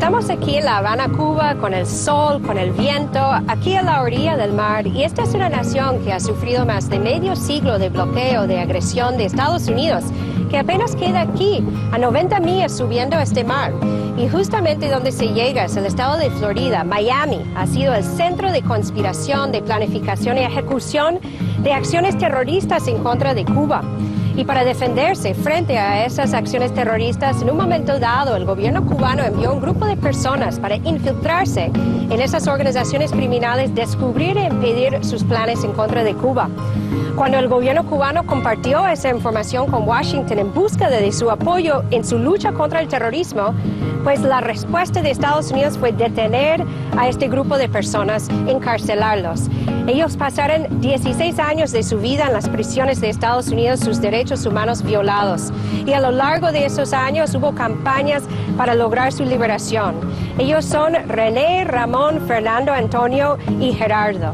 Estamos aquí en La Habana, Cuba, con el sol, con el viento, aquí a la orilla del mar, y esta es una nación que ha sufrido más de medio siglo de bloqueo, de agresión de Estados Unidos, que apenas queda aquí, a 90 millas subiendo este mar. Y justamente donde se llega es el estado de Florida. Miami ha sido el centro de conspiración, de planificación y ejecución de acciones terroristas en contra de Cuba. Y para defenderse frente a esas acciones terroristas, en un momento dado, el gobierno cubano envió un grupo de personas para infiltrarse en esas organizaciones criminales, descubrir e impedir sus planes en contra de Cuba. Cuando el gobierno cubano compartió esa información con Washington en busca de su apoyo en su lucha contra el terrorismo, pues la respuesta de Estados Unidos fue detener a este grupo de personas, encarcelarlos. Ellos pasaron 16 años de su vida en las prisiones de Estados Unidos, sus derechos humanos violados. Y a lo largo de esos años hubo campañas para lograr su liberación. Ellos son René, Ramón, Fernando, Antonio y Gerardo.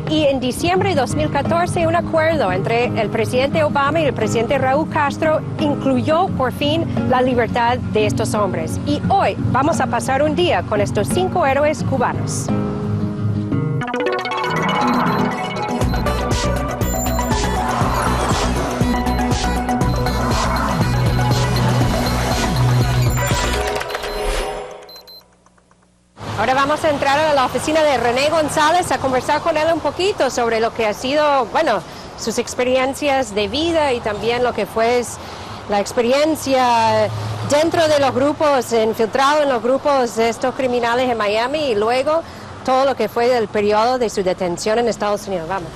Y en diciembre de 2014, un acuerdo entre el presidente Obama y el presidente Raúl Castro incluyó por fin la libertad de estos hombres. Y hoy vamos a pasar un día con estos 5 héroes cubanos. Ahora vamos a entrar a la oficina de René González a conversar con él un poquito sobre lo que ha sido, bueno, sus experiencias de vida y también lo que fue la experiencia dentro de los grupos, infiltrado en los grupos de estos criminales en Miami y luego todo lo que fue el periodo de su detención en Estados Unidos. Vamos.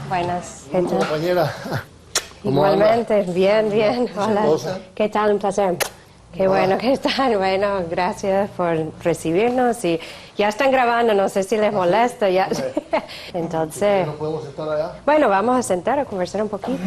Buenas. ¿Qué tal? Compañera. Igualmente, bien, bien. Hola. ¿Qué tal? Un placer. Qué bueno que están. Bueno, gracias por recibirnos y ya están grabando, no sé si les molesta ya. Entonces, ¿No podemos sentar allá? Bueno, vamos a sentar a conversar un poquito.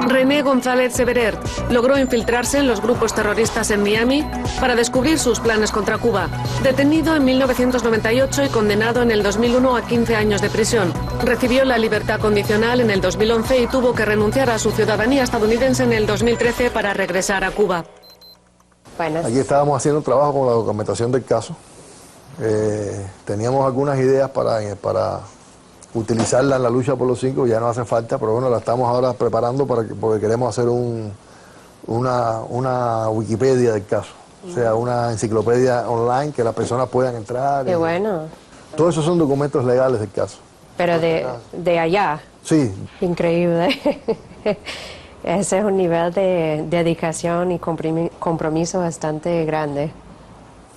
René González Severer logró infiltrarse en los grupos terroristas en Miami para descubrir sus planes contra Cuba. Detenido en 1998 y condenado en el 2001 a 15 años de prisión. Recibió la libertad condicional en el 2011 y tuvo que renunciar a su ciudadanía estadounidense en el 2013 para regresar a Cuba. Buenas. Aquí estábamos haciendo un trabajo con la documentación del caso. Teníamos algunas ideas para utilizarla en la lucha por los 5, ya no hace falta, pero bueno, la estamos ahora preparando porque queremos hacer una Wikipedia del caso. O sea, una enciclopedia online que las personas puedan entrar. Qué bueno. Todos esos son documentos legales del caso. Pero de allá. Sí. Increíble. Ese es un nivel de dedicación y compromiso bastante grande.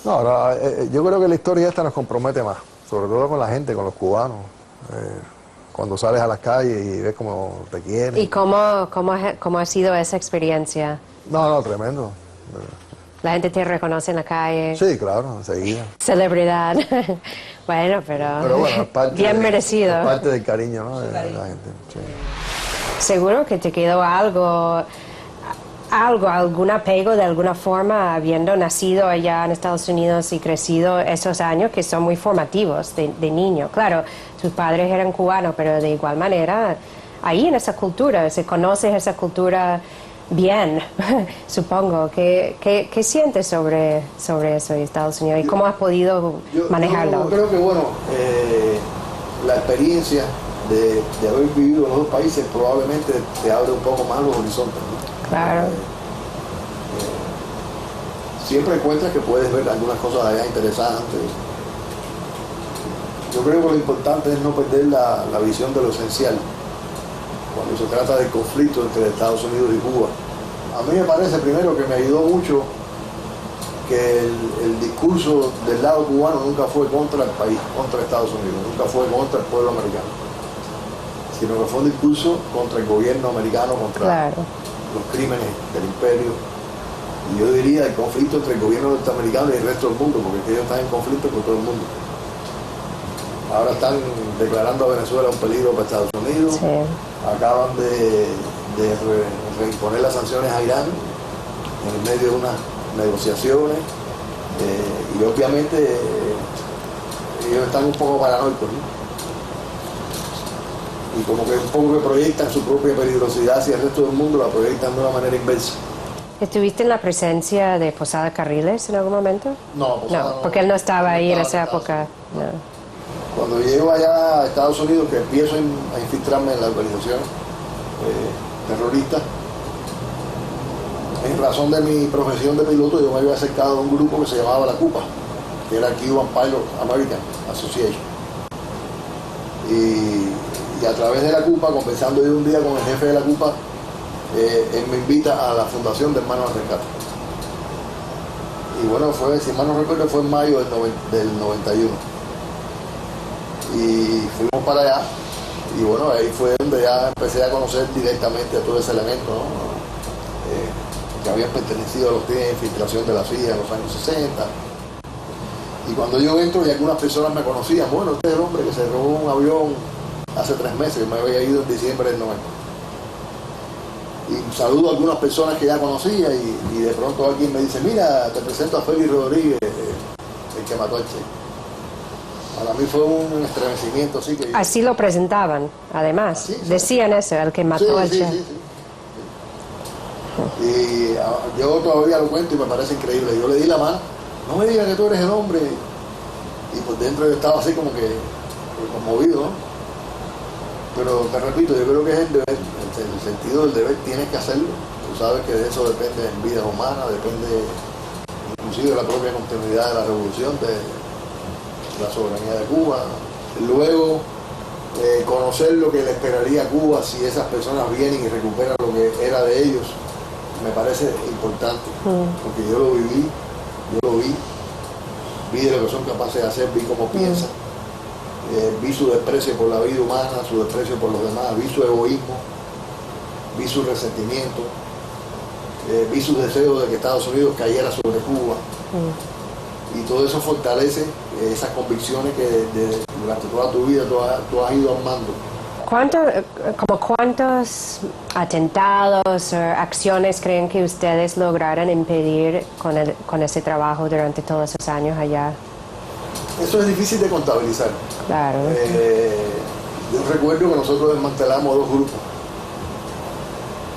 No, ahora, yo creo que la historia esta nos compromete más, sobre todo con la gente, con los cubanos. Cuando sales a las calles y ves cómo te quieren. ¿Y cómo ha sido esa experiencia? No, tremendo. La gente te reconoce en la calle. Sí, claro, enseguida. Celebridad. Bueno, pero bueno, bien merecido. Es parte del cariño, ¿no? De la gente. Sí. Seguro que te quedó algún apego de alguna forma, habiendo nacido allá en Estados Unidos y crecido esos años que son muy formativos de niño. Claro, tus padres eran cubanos, pero de igual manera, ahí en esa cultura, se conoce esa cultura bien, supongo. ¿Qué sientes sobre eso en Estados Unidos y cómo has podido manejarlo? Yo creo que, bueno, la experiencia de haber vivido en los dos países probablemente te abre un poco más los horizontes, ¿no? Claro. Siempre encuentras que puedes ver algunas cosas allá interesantes. Yo creo que lo importante es no perder la visión de lo esencial cuando se trata del conflicto entre Estados Unidos y Cuba. A mí me parece primero que me ayudó mucho que el discurso del lado cubano nunca fue contra el país, contra Estados Unidos, nunca fue contra el pueblo americano, sino que fue un discurso contra el gobierno americano, contra los crímenes del imperio. Y yo diría el conflicto entre el gobierno norteamericano y el resto del mundo, porque ellos están en conflicto con todo el mundo. Ahora están declarando a Venezuela un peligro para Estados Unidos. Sí. Acaban de reimponer las sanciones a Irán en medio de unas negociaciones. Y obviamente ellos están un poco paranoicos, ¿no? Y como que un poco que proyectan su propia peligrosidad hacia el resto del mundo, la proyectan de una manera inversa. ¿Estuviste en la presencia de Posada Carriles en algún momento? No, Posada No, porque él no estaba ahí en esa Estados época. Unidos. No. Cuando llego allá a Estados Unidos, que empiezo a infiltrarme en la organización terrorista, en razón de mi profesión de piloto, yo me había acercado a un grupo que se llamaba la CUPA, que era Cuban Pilot American Association. Y a través de la CUPA, conversando yo un día con el jefe de la CUPA, él me invita a la fundación de Hermanos al Rescate. Y bueno, si mal no recuerdo, fue en mayo del 91. Y fuimos para allá, y bueno, ahí fue donde ya empecé a conocer directamente a todo ese elemento, ¿no? Que habían pertenecido a los días de infiltración de la CIA en los años 60. Y cuando yo entro, y algunas personas me conocían, bueno, este es el hombre que se robó un avión hace 3 meses, que me había ido en diciembre del 90. Y saludo a algunas personas que ya conocía, y de pronto alguien me dice, mira, te presento a Félix Rodríguez, el que mató al Che. Para mí fue un estremecimiento, así que... Así lo presentaban, además. ¿Sí? Decían eso, el que mató al Che. Sí. Y yo todavía lo cuento y me parece increíble. Yo le di la mano, no me digas que tú eres el hombre. Y por dentro yo estaba así como que conmovido, ¿no? Pero te repito, yo creo que es el deber, el sentido del deber, tienes que hacerlo. Tú sabes que de eso depende en vidas humanas, depende inclusive de la propia continuidad de la revolución, de la soberanía de Cuba. Luego, conocer lo que le esperaría a Cuba si esas personas vienen y recuperan lo que era de ellos, me parece importante, porque yo lo viví, vi de lo que son capaces de hacer, vi cómo piensan, vi su desprecio por la vida humana, su desprecio por los demás, vi su egoísmo, vi su resentimiento, vi sus deseos de que Estados Unidos cayera sobre Cuba. Y todo eso fortalece esas convicciones que durante toda tu vida tú has ido armando. ¿Cuántos atentados o acciones creen que ustedes lograron impedir con ese trabajo durante todos esos años allá? Eso es difícil de contabilizar. Claro. Yo recuerdo que nosotros desmantelamos 2 grupos,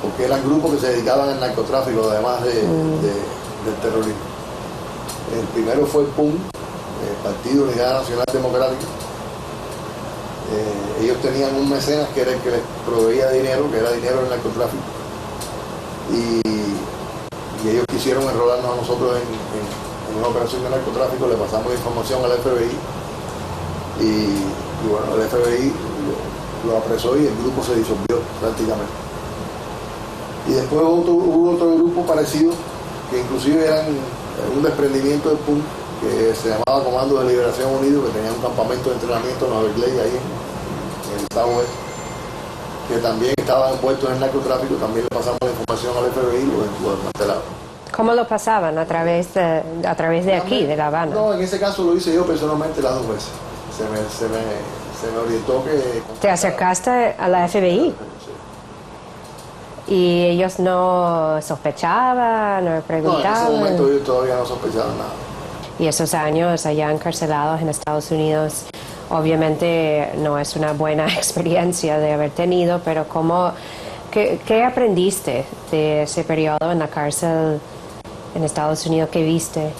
porque eran grupos que se dedicaban al narcotráfico, además del terrorismo. El primero fue el PUN, el Partido Unidad Nacional Democrática. Ellos tenían un mecenas que era el que les proveía dinero, que era dinero del narcotráfico. Y ellos quisieron enrolarnos a nosotros en una operación de narcotráfico, le pasamos la información al FBI. Y bueno, el FBI lo apresó y el grupo se disolvió prácticamente. Y después hubo otro grupo parecido, que inclusive eran un desprendimiento del PUN, que se llamaba Comando de Liberación Unido, que tenía un campamento de entrenamiento en Nueva York, ahí en el estado oeste, que también estaban envueltos en el narcotráfico. También le pasamos la información al FBI y lo desmantelaron. ¿Cómo lo pasaban? ¿A través de aquí, de La Habana? No, en ese caso lo hice yo personalmente las 2 veces. Se me orientó que... ¿Te acercaste a la FBI? ¿Y ellos no sospechaban, no preguntaban? No, en ese momento yo todavía no sospechaba nada. Y esos años allá encarcelados en Estados Unidos, obviamente no es una buena experiencia de haber tenido, pero ¿qué aprendiste de ese periodo en la cárcel en Estados Unidos? ¿Qué viste?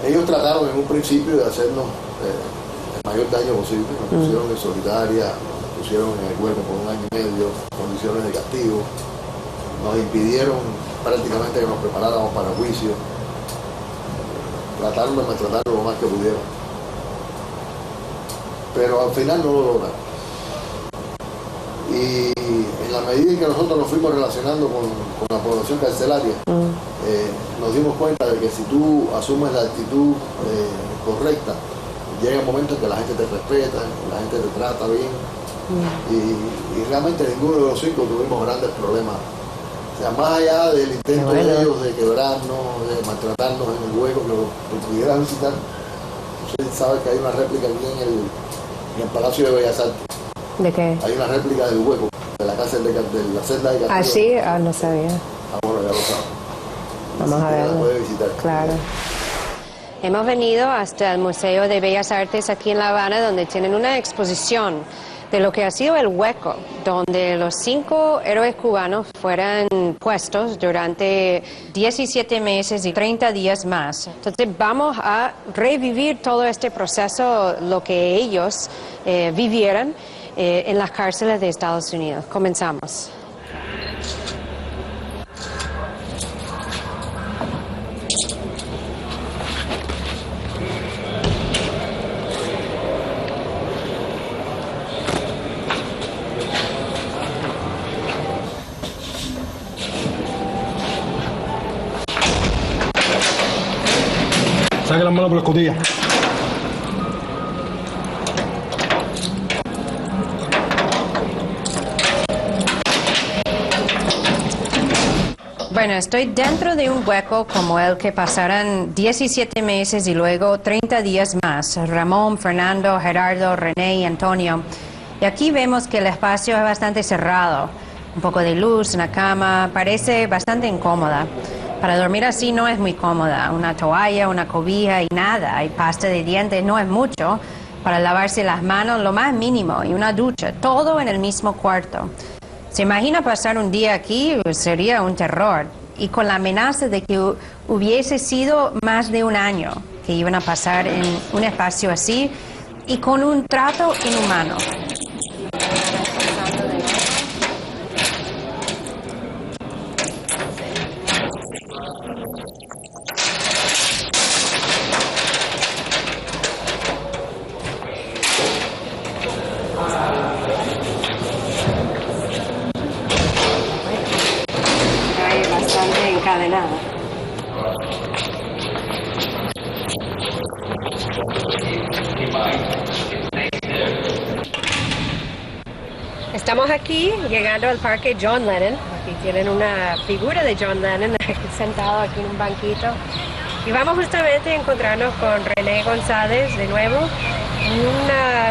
Ellos trataron en un principio de hacernos el mayor daño posible. Nos pusieron en solitaria, nos pusieron en el hueco por 1 año y medio, condiciones de castigo. Nos impidieron prácticamente que nos preparáramos para el juicio. Trataron de maltratarnos lo más que pudieron. Pero al final no lo lograron. Y en la medida en que nosotros nos fuimos relacionando con la población carcelaria, nos dimos cuenta de que si tú asumes la actitud correcta, llega un momento en que la gente te respeta, la gente te trata bien. Y realmente ninguno de los 5 tuvimos grandes problemas. O sea, más allá del intento de ellos de quebrarnos, de maltratarnos en el hueco, que lo pudieras visitar, usted sabe que hay una réplica aquí en el Palacio de Bellas Artes. ¿De qué? Hay una réplica del hueco, de la cárcel de la celda de Castillo. ¿Ah, sí? Ah, no sabía. Bueno, ya lo saben. Vamos a verlo. La puede visitar. Claro. Hemos venido hasta el Museo de Bellas Artes aquí en La Habana, donde tienen una exposición de lo que ha sido el hueco donde los 5 héroes cubanos fueran puestos durante 17 meses y 30 días más. Entonces vamos a revivir todo este proceso, lo que ellos vivieron en las cárceles de Estados Unidos. Comenzamos. Saque las manos por la escotilla. Bueno, estoy dentro de un hueco como el que pasarán 17 meses y luego 30 días más. Ramón, Fernando, Gerardo, René y Antonio. Y aquí vemos que el espacio es bastante cerrado. Un poco de luz, una cama, parece bastante incómoda. Para dormir así no es muy cómoda. Una toalla, una cobija y nada. Hay pasta de dientes, no es mucho. Para lavarse las manos, lo más mínimo. Y una ducha, todo en el mismo cuarto. ¿Se imagina pasar un día aquí? Sería un terror. Y con la amenaza de que hubiese sido más de un año que iban a pasar en un espacio así y con un trato inhumano. Encadenada. Estamos aquí llegando al parque John Lennon. Aquí tienen una figura de John Lennon sentado aquí en un banquito. Y vamos justamente a encontrarnos con René González de nuevo.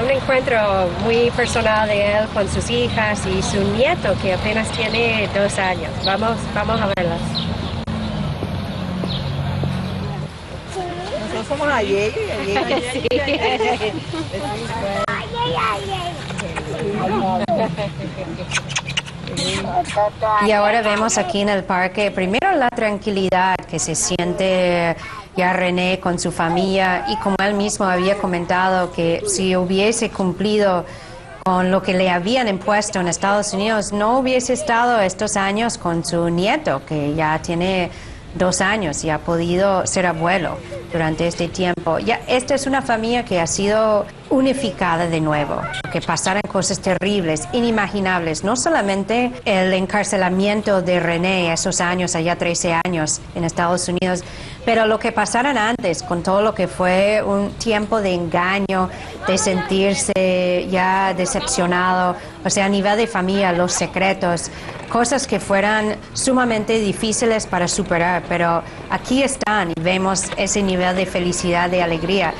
Un encuentro muy personal de él con sus hijas y su nieto que apenas tiene 2 años. Vamos a verlas. Nosotros somos ayer. Y ahora vemos aquí en el parque, primero la tranquilidad que se siente ya René con su familia y como él mismo había comentado que si hubiese cumplido con lo que le habían impuesto en Estados Unidos, no hubiese estado estos años con su nieto que ya tiene 2 años y ha podido ser abuelo durante este tiempo. Ya esta es una familia que ha sido unificada de nuevo, que pasaron cosas terribles, inimaginables, no solamente el encarcelamiento de René esos años, allá 13 años en Estados Unidos, pero lo que pasaron antes, con todo lo que fue un tiempo de engaño, de sentirse ya decepcionado, o sea, a nivel de familia, los secretos, cosas que fueran sumamente difíciles para superar, pero aquí están y vemos ese nivel de felicidad, de alegría.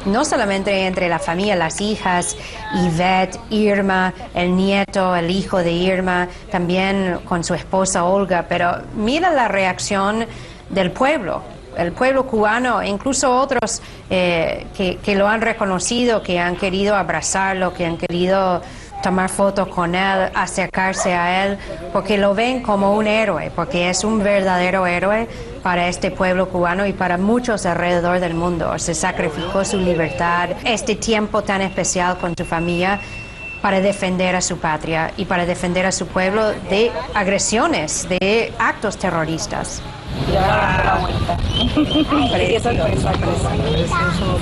No solamente entre la familia, las hijas, Yvette, Irma, el nieto, el hijo de Irma, también con su esposa Olga, pero mira la reacción del pueblo. El pueblo cubano, incluso otros que lo han reconocido, que han querido abrazarlo, que han querido tomar fotos con él, acercarse a él, porque lo ven como un héroe, porque es un verdadero héroe para este pueblo cubano y para muchos alrededor del mundo. Se sacrificó su libertad, este tiempo tan especial con su familia, para defender a su patria y para defender a su pueblo de agresiones, de actos terroristas. Y ahora vamos a la vuelta. Precioso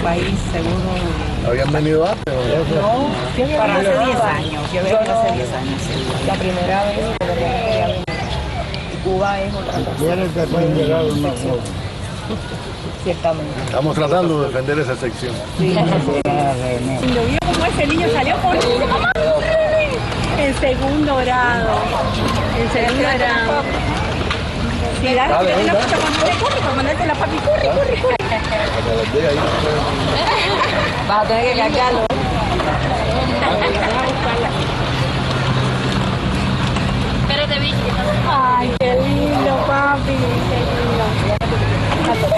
país, seguro. ¿Habían venido antes? No, para hace 10 años. Yo vengo hace 10 años. Sí. La primera vez que venía a venir. Cuba es otra cosa. Ciertamente. Estamos tratando de defender esa sección. Sí. Cuando vio cómo ese niño salió corriendo, mamá, en segundo grado. En segundo grado. Sí, dale, una cosa para mandarte la papi, corre. Vas a tener que cargarlo. Espérate, bicho. Ay, qué lindo, papi, qué lindo.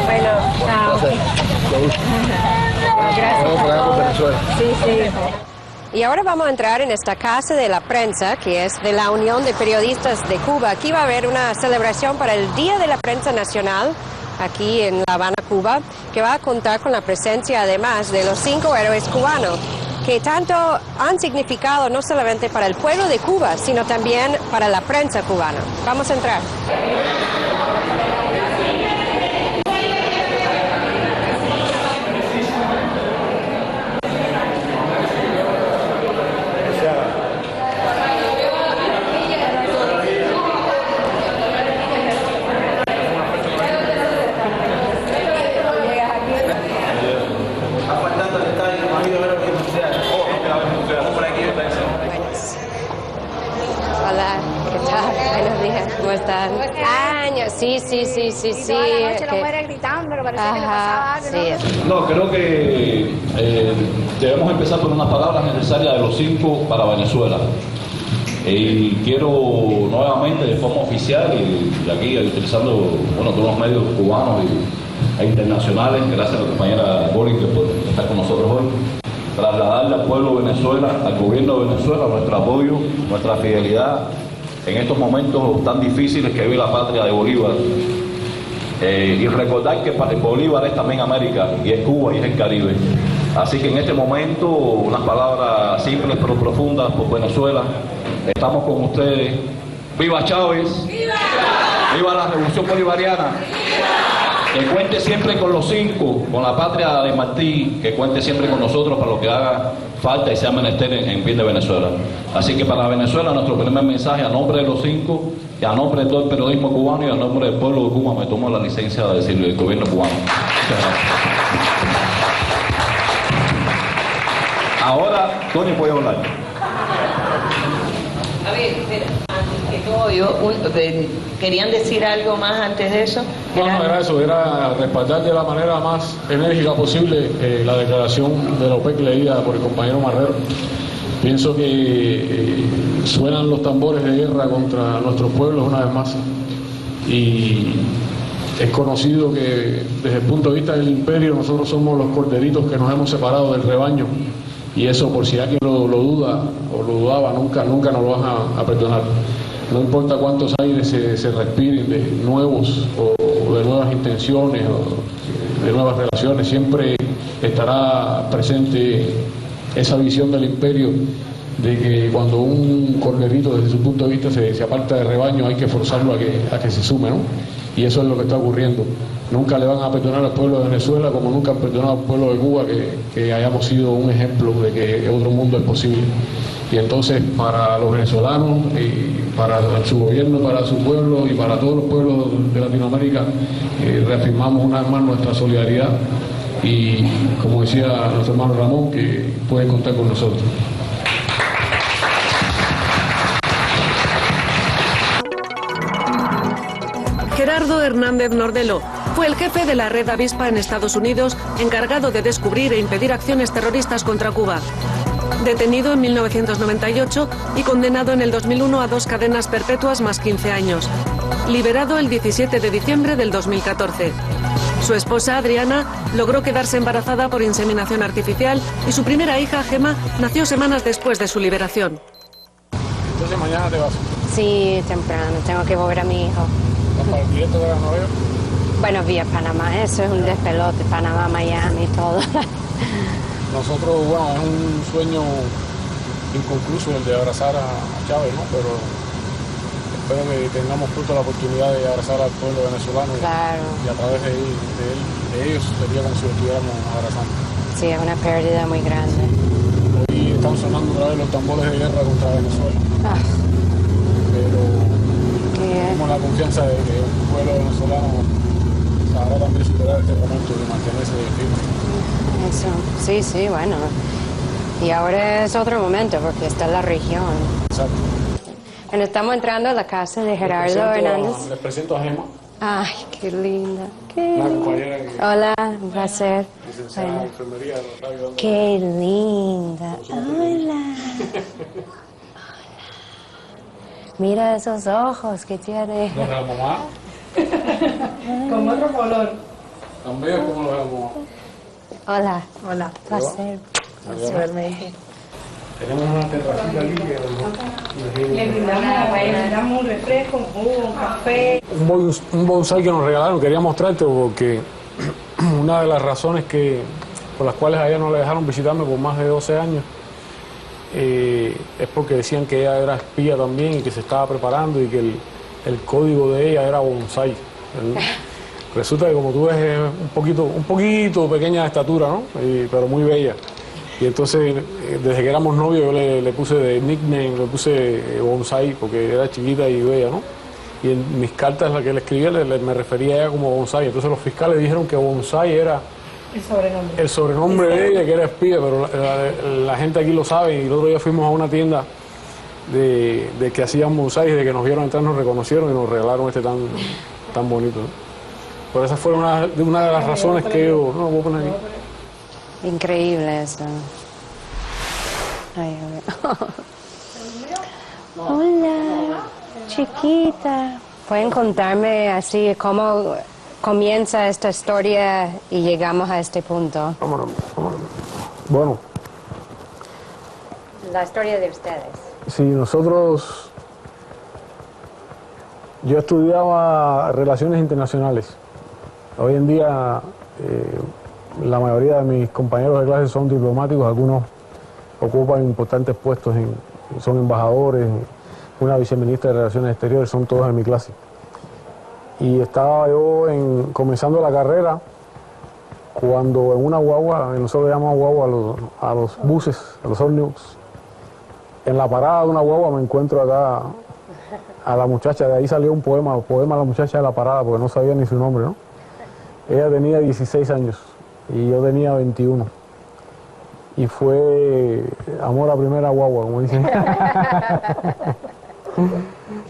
Bueno, chao. Gracias. Vamos a Venezuela. Sí. Y ahora vamos a entrar en esta casa de la prensa, que es de la Unión de Periodistas de Cuba. Aquí va a haber una celebración para el Día de la Prensa Nacional, aquí en La Habana, Cuba, que va a contar con la presencia además de los 5 héroes cubanos, que tanto han significado no solamente para el pueblo de Cuba, sino también para la prensa cubana. Vamos a entrar. Hola, ¿qué tal? Buenos días, ¿cómo están? Años, sí. Toda la noche las mujeres gritando, pero parece que le pasaba algo, sí. No, creo que debemos empezar con unas palabras necesarias de los 5 para Venezuela. Y quiero nuevamente, de forma oficial, y aquí utilizando todos los medios cubanos e internacionales, gracias a la compañera Boris que está con nosotros hoy, trasladarle al pueblo de Venezuela, al gobierno de Venezuela, nuestro apoyo, nuestra fidelidad en estos momentos tan difíciles que vive la patria de Bolívar. Y recordar que Bolívar es también América, y es Cuba y es el Caribe. Así que en este momento, unas palabras simples pero profundas por Venezuela. Estamos con ustedes. ¡Viva Chávez! ¡Viva! ¡Viva la Revolución Bolivariana! ¡Viva! Que cuente siempre con los 5, con la patria de Martí, que cuente siempre con nosotros para lo que haga falta y sea menester en bien de Venezuela. Así que para Venezuela, nuestro primer mensaje, a nombre de los 5, y a nombre de todo el periodismo cubano y a nombre del pueblo de Cuba, me tomo la licencia de decirle al gobierno cubano. Muchas gracias. Ahora, Tony puede hablar. A ver, espera, antes que todo, ¿querían decir algo más antes de eso? No, era eso, era respaldar de la manera más enérgica posible la declaración de la OPEC leída por el compañero Marrero. Pienso que suenan los tambores de guerra contra nuestros pueblos una vez más, y es conocido que desde el punto de vista del imperio nosotros somos los corderitos que nos hemos separado del rebaño, y eso, por si alguien lo duda o lo dudaba, nunca nos lo van a perdonar. No importa cuántos aires se respiren de nuevos o de nuevas intenciones o de nuevas relaciones, siempre estará presente esa visión del imperio de que cuando un corderito desde su punto de vista se aparta del rebaño hay que forzarlo a que se sume, ¿no? Y eso es lo que está ocurriendo. Nunca le van a perdonar al pueblo de Venezuela como nunca han perdonado al pueblo de Cuba que hayamos sido un ejemplo de que otro mundo es posible. Y entonces, para los venezolanos y para su gobierno, para su pueblo y para todos los pueblos de Latinoamérica, reafirmamos una vez más nuestra solidaridad y, como decía nuestro hermano Ramón, que pueden contar con nosotros. Gerardo Hernández Nordelo fue el jefe de la Red Avispa en Estados Unidos, encargado de descubrir e impedir acciones terroristas contra Cuba. Detenido en 1998 y condenado en el 2001 a 2 cadenas perpetuas más 15 años. Liberado el 17 de diciembre del 2014. Su esposa, Adriana, logró quedarse embarazada por inseminación artificial y su primera hija, Gemma, nació semanas después de su liberación. Entonces, ¿mañana te vas? Sí, temprano, tengo que volver a mi hijo. ¿Vas para el directo de Nueva York? Bueno, vía Panamá, eso es un despelote, Panamá, Miami, todo. Nosotros, bueno, es un sueño inconcluso el de abrazar a Chávez, ¿no? Pero espero que tengamos pronto la oportunidad de abrazar al pueblo venezolano. Claro. Y a través de ellos sería como si lo estuviéramos abrazando. Sí, es una pérdida muy grande. Hoy están sonando otra vez los tambores de guerra contra Venezuela. Pero tenemos la confianza de que un pueblo venezolano sabrá también superar este momento y mantenerse firme. Eso, sí, bueno. Y ahora es otro momento porque está en la región. Exacto. Bueno, estamos entrando a la casa de Gerardo Hernández. Les presento a Gemma. Ay, qué linda. Una compañera que... Hola, un placer. licenciada en enfermería, nos está ayudando. Qué linda. Hola. Mira esos ojos que tiene. ¿Los de la mamá? Con otro color. ¿Tan bellos como los de la mamá? Hola. Hola. Placer. Verme. Tenemos una terracita aquí que Le brindamos un refresco, un jugo, un café. un bonsai que nos regalaron, quería mostrarte porque una de las razones por las cuales a ella no le dejaron visitarme por más de 12 años es porque decían que ella era espía también y que se estaba preparando y que el código de ella era bonsai. Resulta que como tú ves es un poquito pequeña de estatura, ¿no? Pero muy bella. Y entonces desde que éramos novios yo le puse de nickname, le puse bonsai porque era chiquita y bella, ¿no? Y en mis cartas las que le escribía me refería a ella como bonsai. Entonces los fiscales dijeron que bonsai era el sobrenombre de ella, que era espía, pero la gente aquí lo sabe. Y el otro día fuimos a una tienda de que hacían bonsai, y de que nos vieron entrar nos reconocieron y nos regalaron este tan bonito, ¿no? Por esa fue una de las razones que yo... No, lo voy a poner aquí. Increíble eso. Ay, hola, chiquita. ¿Pueden contarme así cómo comienza esta historia y llegamos a este punto? Vámonos. Bueno. La historia de ustedes. Sí, yo estudiaba Relaciones Internacionales. Hoy en día la mayoría de mis compañeros de clase son diplomáticos, algunos ocupan importantes puestos, son embajadores, una viceministra de Relaciones Exteriores, son todos en mi clase. Y estaba yo comenzando la carrera cuando en una guagua, nosotros le llamamos guagua a los buses, a los ómnibus, en la parada de una guagua me encuentro acá a la muchacha, de ahí salió un poema a la muchacha de la parada, porque no sabía ni su nombre, ¿no? Ella tenía 16 años y yo tenía 21. Y fue amor a primera guagua, como dicen.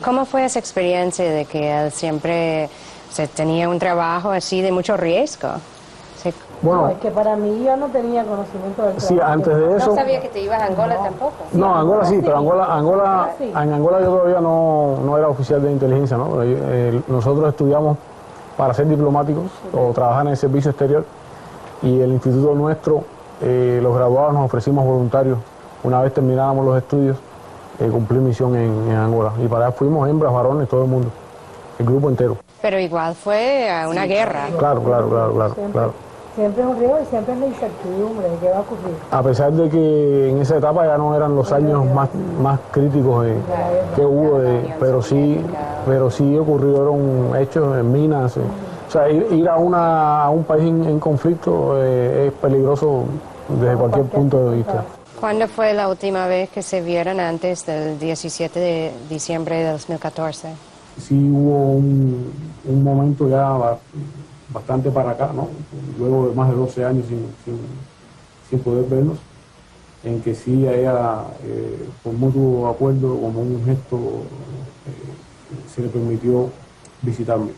¿Cómo fue esa experiencia de que él siempre tenía un trabajo así de mucho riesgo? Bueno, es que para mí yo no tenía conocimiento del trabajo. Sí, antes de eso... ¿No sabía que te ibas a Angola tampoco? No, Angola sí, pero en Angola yo todavía no era oficial de inteligencia, ¿no? Nosotros estudiamos para ser diplomáticos o trabajar en el servicio exterior y el instituto nuestro, los graduados nos ofrecimos voluntarios una vez terminábamos los estudios, cumplir misión en Angola. Y para allá fuimos hembras, varones, todo el mundo, el grupo entero. Pero igual fue una guerra. Claro. Siempre es un riesgo y siempre es la incertidumbre de qué va a ocurrir. A pesar de que en esa etapa ya no eran los años más críticos que hubo, pero sí ocurrieron hechos en minas. O sea, ir a un país en conflicto es peligroso desde cualquier punto de vista. ¿Cuándo fue la última vez que se vieron antes del 17 de diciembre de 2014? Sí hubo un momento ya bastante para acá, ¿no? Luego de más de 12 años sin poder vernos, en que sí a ella, por mutuo acuerdo, como un gesto, se le permitió visitarme.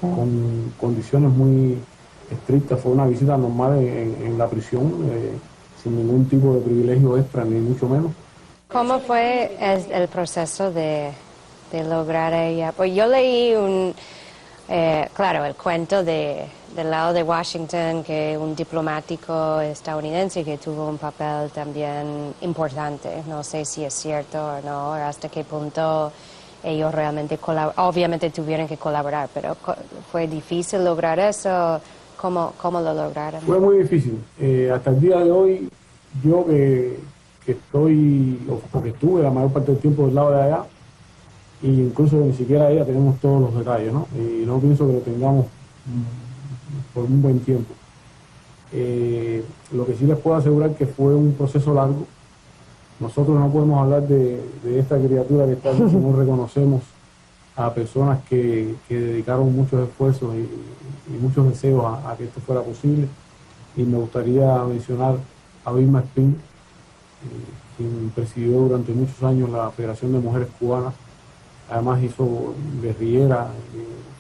Con condiciones muy estrictas. Fue una visita normal en la prisión, sin ningún tipo de privilegio extra, ni mucho menos. ¿Cómo fue el proceso de lograr a ella? Pues yo leí claro, el cuento del lado de Washington, que un diplomático estadounidense que tuvo un papel también importante. No sé si es cierto o no, hasta qué punto ellos realmente obviamente tuvieron que colaborar, pero fue difícil lograr eso. ¿Cómo lo lograron? Fue muy difícil. Hasta el día de hoy, yo que estoy, o que estuve la mayor parte del tiempo del lado de allá, e incluso ni siquiera ella tenemos todos los detalles, ¿no? Y no pienso que lo tengamos por un buen tiempo. Lo que sí les puedo asegurar que fue un proceso largo. Nosotros no podemos hablar de esta criatura que está aquí si no reconocemos a personas que dedicaron muchos esfuerzos y muchos deseos a que esto fuera posible. Y me gustaría mencionar a Vilma Espín, quien presidió durante muchos años la Federación de Mujeres Cubanas. Además hizo guerrillera,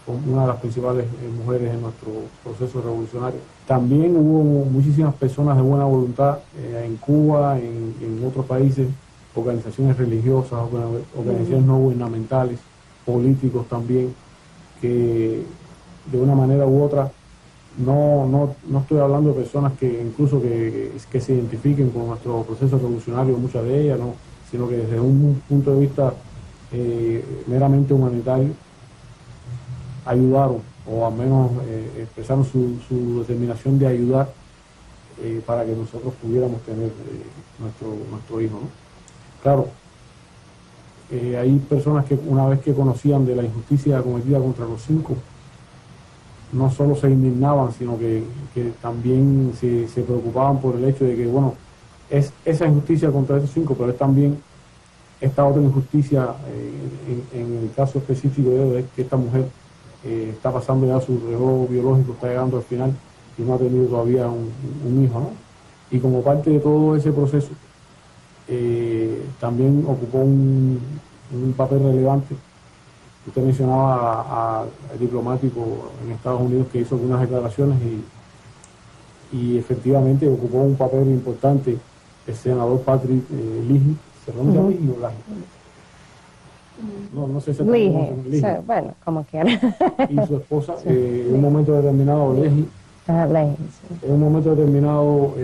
fue una de las principales mujeres en nuestro proceso revolucionario. También hubo muchísimas personas de buena voluntad en Cuba, en otros países, organizaciones religiosas, organizaciones no gubernamentales, políticos también, que de una manera u otra no estoy hablando de personas que incluso que se identifiquen con nuestro proceso revolucionario, muchas de ellas, no, sino que desde un punto de vista meramente humanitario ayudaron, o al menos expresaron su determinación de ayudar para que nosotros pudiéramos tener nuestro hijo, ¿no? Claro, hay personas que una vez que conocían de la injusticia cometida contra los 5, no solo se indignaban, sino que también se preocupaban por el hecho de que, bueno, es esa injusticia contra esos 5, pero es también esta otra injusticia, en el caso específico de ellos, es que esta mujer está pasando ya su reloj biológico, está llegando al final y no ha tenido todavía un hijo, ¿no? Y como parte de todo ese proceso, también ocupó un papel relevante. Usted mencionaba al diplomático en Estados Unidos que hizo algunas declaraciones y efectivamente ocupó un papel importante el senador Patrick Leahy. ¿Se pronuncia Leahy o Leahy? No sé si Leahy. Bueno, como quiera. Y su esposa, en un momento determinado, Leahy. En un momento determinado,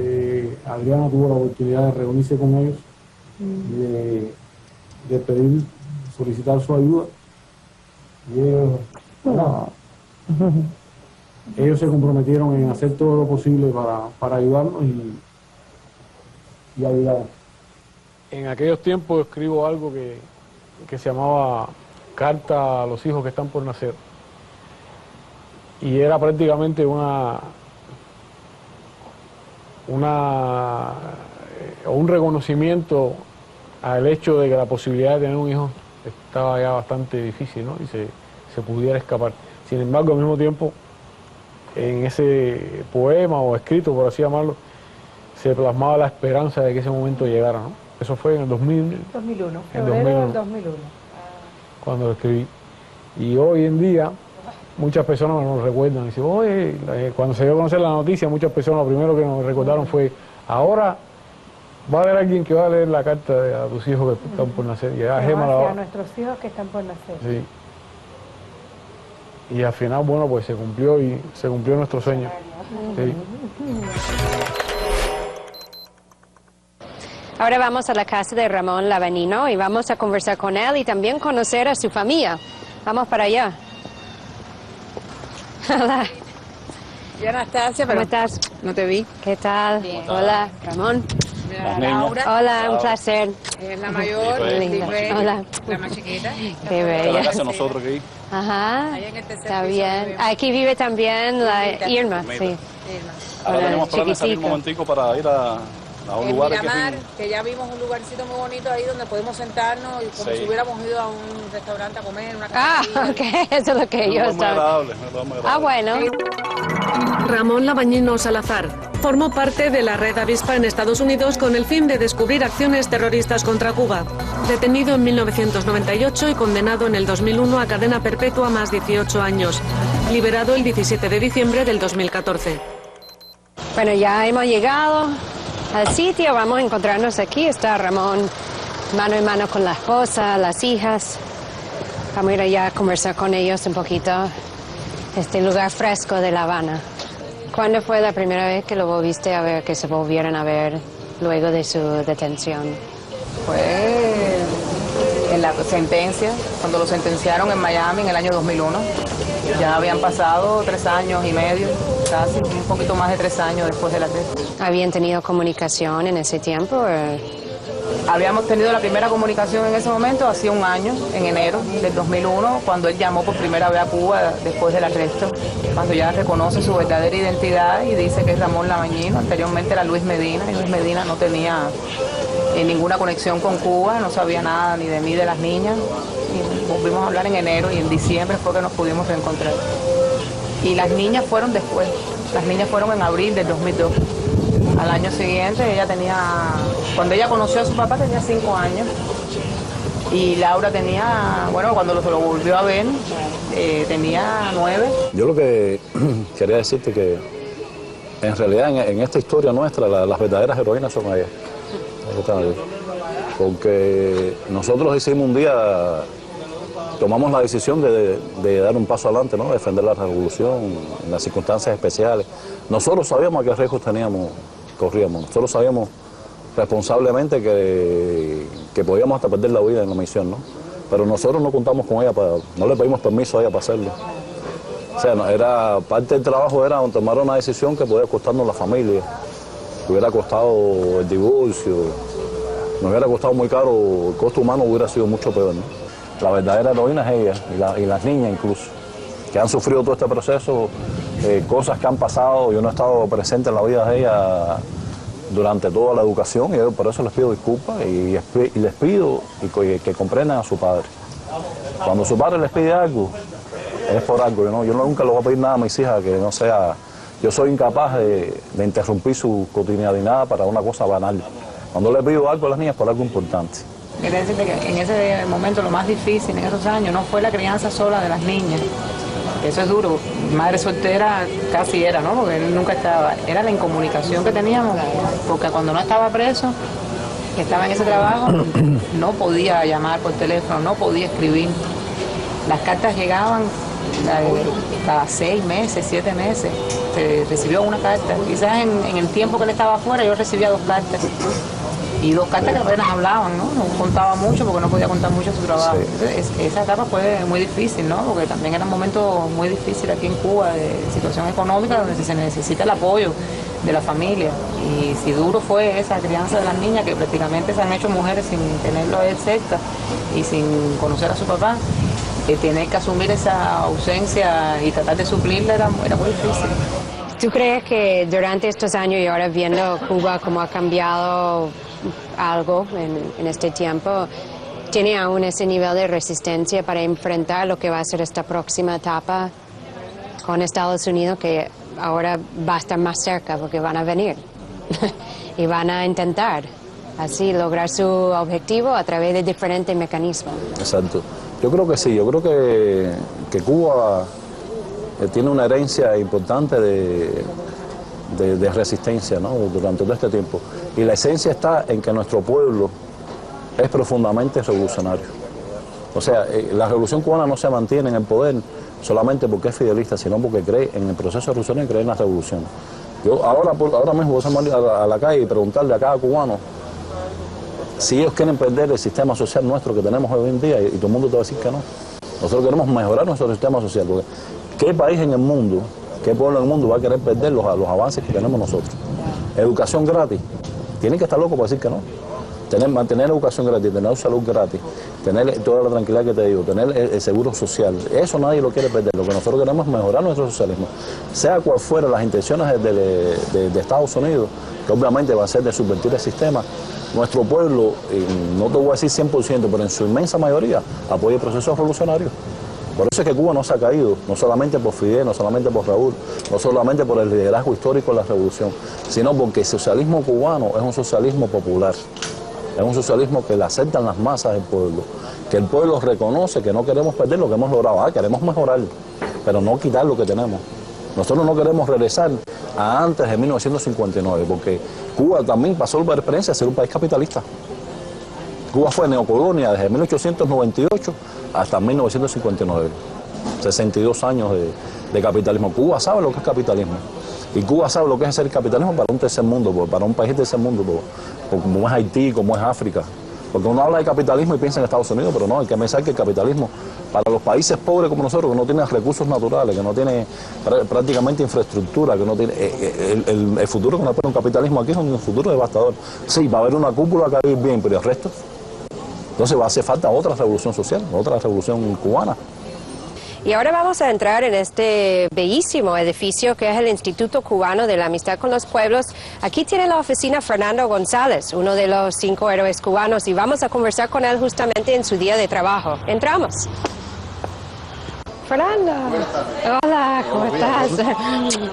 Adriana tuvo la oportunidad de reunirse con ellos, de pedir, solicitar su ayuda. Y ellos se comprometieron en hacer todo lo posible para ayudarnos y ayudar. En aquellos tiempos escribo algo que se llamaba Carta a los hijos que están por nacer. Y era prácticamente un reconocimiento al hecho de que la posibilidad de tener un hijo estaba ya bastante difícil, ¿no? Y se pudiera escapar. Sin embargo, al mismo tiempo, en ese poema o escrito, por así llamarlo, se plasmaba la esperanza de que ese momento llegara, ¿no? Eso fue en el 2001, febrero del 2001. Cuando lo escribí. Y hoy en día, muchas personas nos recuerdan. Dicen, oye, cuando se dio a conocer la noticia, muchas personas lo primero que nos recordaron fue, ahora va a haber alguien que va a leer la carta a tus hijos que están por nacer. Y a nuestros hijos que están por nacer. Sí. Y al final, bueno, pues se cumplió nuestro sueño. Sí. Ahora vamos a la casa de Ramón Lavanino y vamos a conversar con él y también conocer a su familia. Vamos para allá. Hola. Yo, Anastasia, pero ¿cómo estás? No te vi. ¿Qué tal? Bien. Hola, Ramón. Laura. Hola, un placer. Es la mayor, Hola. la más chiquita. Qué bella. La casa de nosotros aquí. Ajá, Allá en el tercer está piso bien. vivimos. Aquí vive también la Irma, sí. Ahora Hola, tenemos planes de salir un chiquitica. momentico para ir a un En lugar Miramar, que ya vimos un lugarcito muy bonito ahí donde podemos sentarnos y como si hubiéramos ido a un restaurante a comer, una cafetería. Ok, eso es lo que yo estaba. Bueno. Ramón Lavanino Salazar formó parte de la red avispa en Estados Unidos con el fin de descubrir acciones terroristas contra Cuba. Detenido en 1998 y condenado en el 2001 a cadena perpetua más 18 años. Liberado el 17 de diciembre del 2014. Bueno, ya hemos llegado al sitio, vamos a encontrarnos aquí. Está Ramón mano en mano con la esposa, las hijas. Vamos a ir allá a conversar con ellos un poquito. Este lugar fresco de La Habana. ¿Cuándo fue la primera vez que lo volviste a ver, que se volvieron a ver luego de su detención? Fue en la sentencia, cuando lo sentenciaron en Miami en el año 2001. Ya habían pasado 3 años y medio, casi un poquito más de 3 años después de la tesis. ¿Habían tenido comunicación en ese tiempo? Habíamos tenido la primera comunicación en ese momento, hacía un año, en enero del 2001, cuando él llamó por primera vez a Cuba después del arresto, cuando ya reconoce su verdadera identidad y dice que es Ramón Lavanino. Anteriormente era Luis Medina, y Luis Medina no tenía ninguna conexión con Cuba, no sabía nada ni de mí, de las niñas. Y volvimos a hablar en enero y en diciembre fue que nos pudimos reencontrar. Y las niñas fueron después, las niñas fueron en abril del 2002. Al año siguiente ella tenía, cuando ella conoció a su papá tenía 5 años y Laura tenía, bueno, cuando se lo volvió a ver, tenía 9. Yo lo que quería decirte que en realidad en esta historia nuestra las verdaderas heroínas son ellas. Porque nosotros hicimos un día tomamos la decisión de dar un paso adelante, ¿no? Defender la revolución en las circunstancias especiales. Nosotros sabíamos a qué riesgos corríamos. Nosotros sabíamos responsablemente que podíamos hasta perder la vida en la misión, ¿no? Pero nosotros no contamos con ella, no le pedimos permiso a ella para hacerlo. O sea, parte del trabajo era tomar una decisión que podía costarnos la familia, que hubiera costado el divorcio, nos hubiera costado muy caro, el costo humano hubiera sido mucho peor, ¿no? La verdadera heroína es ella, y las niñas incluso, que han sufrido todo este proceso, cosas que han pasado. Yo no he estado presente en la vida de ella durante toda la educación, y yo por eso les pido disculpas y les pido que comprendan a su padre. Cuando su padre les pide algo, es por algo. Yo nunca le voy a pedir nada a mis hijas que no sea... Yo soy incapaz de interrumpir su cotidianidad para una cosa banal. Cuando le pido algo a las niñas, por algo importante. Quería decirte que en ese momento lo más difícil en esos años no fue la crianza sola de las niñas. Eso es duro. Madre soltera casi era, ¿no? Porque él nunca estaba. Era la incomunicación que teníamos, porque cuando no estaba preso, que estaba en ese trabajo, no podía llamar por teléfono, no podía escribir. Las cartas llegaban cada 6 meses, 7 meses. Se recibió una carta. Quizás en el tiempo que él estaba afuera yo recibía 2 cartas. Y 2 cartas que apenas hablaban, ¿no? No contaba mucho porque no podía contar mucho su trabajo. Sí. Entonces, esa etapa fue muy difícil, ¿no? Porque también era un momento muy difícil aquí en Cuba, de situación económica, donde se necesita el apoyo de la familia. Y si duro fue esa crianza de las niñas, que prácticamente se han hecho mujeres sin tenerlo él cerca y sin conocer a su papá, tener que asumir esa ausencia y tratar de suplirla era muy difícil. ¿Tú crees que durante estos años y ahora viendo Cuba cómo ha cambiado algo en este tiempo, tiene aún ese nivel de resistencia para enfrentar lo que va a ser esta próxima etapa con Estados Unidos, que ahora va a estar más cerca porque van a venir y van a intentar así lograr su objetivo a través de diferentes mecanismos? Exacto. Yo creo que sí, yo creo que Cuba tiene una herencia importante de resistencia, ¿no? Durante todo este tiempo. Y la esencia está en que nuestro pueblo es profundamente revolucionario. O sea, la revolución cubana no se mantiene en el poder solamente porque es fidelista, sino porque cree en el proceso revolucionario y cree en la revolución. Yo ahora mismo voy a salir a la calle y preguntarle a cada cubano si ellos quieren perder el sistema social nuestro que tenemos hoy en día, y todo el mundo te va a decir que no. Nosotros queremos mejorar nuestro sistema social, porque ¿qué país en el mundo, qué pueblo en el mundo va a querer perder los avances que tenemos nosotros? Educación gratis. Tienen que estar locos para decir que no. Mantener educación gratis, tener salud gratis, tener toda la tranquilidad que te digo, tener el seguro social, eso nadie lo quiere perder. Lo que nosotros queremos es mejorar nuestro socialismo. Sea cual fueran las intenciones de Estados Unidos, que obviamente va a ser de subvertir el sistema, nuestro pueblo, no te voy a decir 100%, pero en su inmensa mayoría, apoya el proceso revolucionario. Por eso es que Cuba no se ha caído, no solamente por Fidel, no solamente por Raúl, no solamente por el liderazgo histórico de la revolución, sino porque el socialismo cubano es un socialismo popular. Es un socialismo que le aceptan las masas del pueblo, que el pueblo reconoce que no queremos perder lo que hemos logrado, queremos mejorar, pero no quitar lo que tenemos. Nosotros no queremos regresar a antes de 1959, porque Cuba también pasó por la experiencia de ser un país capitalista. Cuba fue neocolonia desde 1898 hasta 1959, 62 años de capitalismo. Cuba sabe lo que es capitalismo. Y Cuba sabe lo que es el capitalismo para un tercer mundo, para un país del tercer mundo, como es Haití, como es África. Porque uno habla de capitalismo y piensa en Estados Unidos, pero no, hay que pensar que el capitalismo, para los países pobres como nosotros, que no tienen recursos naturales, que no tienen prácticamente infraestructura, que no tiene el futuro que nos espera un capitalismo aquí es un futuro devastador. Sí, va a haber una cúpula que va a vivir bien, pero el resto. Entonces va a hacer falta otra revolución social, otra revolución cubana. Y ahora vamos a entrar en este bellísimo edificio que es el Instituto Cubano de la Amistad con los Pueblos. Aquí tiene la oficina Fernando González, uno de los 5 héroes cubanos, y vamos a conversar con él justamente en su día de trabajo. Entramos. Fernando. Hola, ¿cómo estás?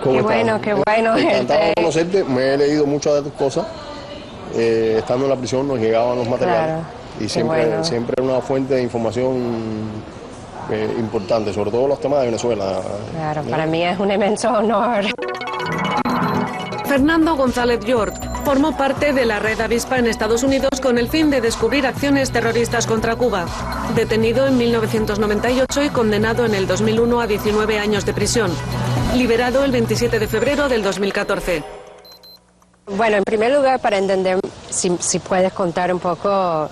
Qué bueno, qué bueno. Encantado de conocerte, me he leído muchas de tus cosas. Estando en la prisión nos llegaban los materiales. Claro, y siempre una fuente de información importante, sobre todo los temas de Venezuela. Claro, para mí es un inmenso honor. Fernando González Yort Formó parte de la red avispa en Estados Unidos con el fin de descubrir acciones terroristas contra Cuba. Detenido en 1998 y condenado en el 2001 a 19 años de prisión. Liberado el 27 de febrero del 2014. Bueno, en primer lugar, para entender, si puedes contar un poco,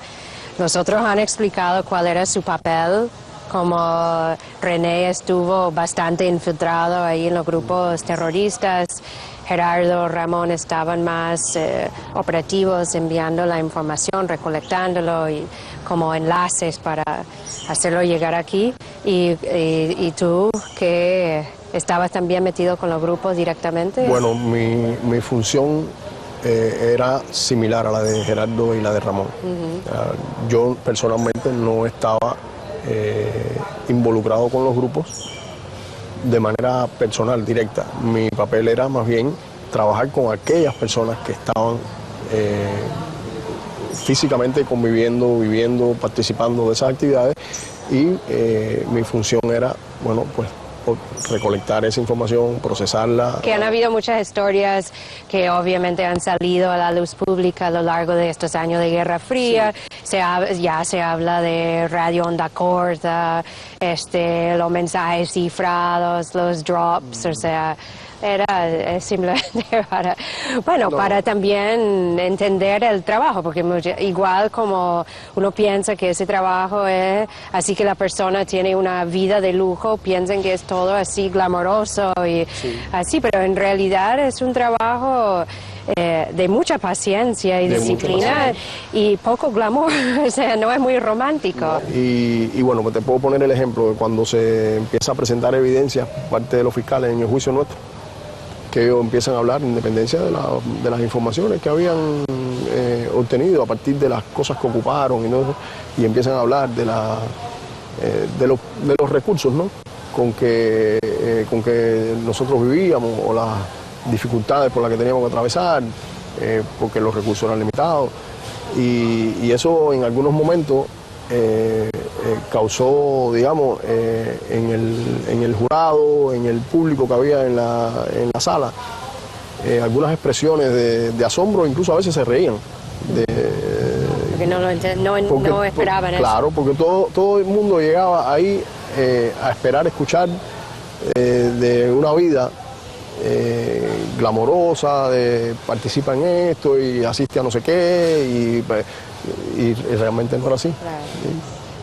nosotros han explicado cuál era su papel, como René estuvo bastante infiltrado ahí en los grupos terroristas, Gerardo, Ramón estaban más operativos enviando la información, recolectándolo y como enlaces para hacerlo llegar aquí. Y tú, que estabas también metido con los grupos directamente. Bueno, mi función era similar a la de Gerardo y la de Ramón. Yo personalmente no estaba involucrado con los grupos de manera personal, directa. Mi papel era más bien trabajar con aquellas personas que estaban físicamente conviviendo, viviendo, participando de esas actividades y mi función era, bueno, pues recolectar esa información, procesarla. Que han habido muchas historias que obviamente han salido a la luz pública a lo largo de estos años de Guerra Fría. Sí. Ya se habla de radio onda corta, los mensajes cifrados, los drops, o sea, era simplemente para también entender el trabajo, porque igual como uno piensa que ese trabajo es así, que la persona tiene una vida de lujo, piensan que es todo así glamoroso y así, pero en realidad es un trabajo de mucha paciencia y disciplina y poco glamour, o sea, no es muy romántico. No. Y bueno, pues te puedo poner el ejemplo de cuando se empieza a presentar evidencia por parte de los fiscales en el juicio nuestro, que ellos empiezan a hablar en dependencia de las informaciones que habían obtenido a partir de las cosas que ocuparon y, ¿no? Y empiezan a hablar de los recursos, ¿no? con que nosotros vivíamos o las dificultades por las que teníamos que atravesar, porque los recursos eran limitados y eso en algunos momentos causó, digamos, en el jurado, en el público que había en la sala, algunas expresiones de asombro, incluso a veces se reían. Porque no esperaban eso. Claro, porque todo el mundo llegaba ahí a esperar escuchar de una vida glamorosa, de participa en esto y asiste a no sé qué, y realmente no era así. Claro. ¿Sí?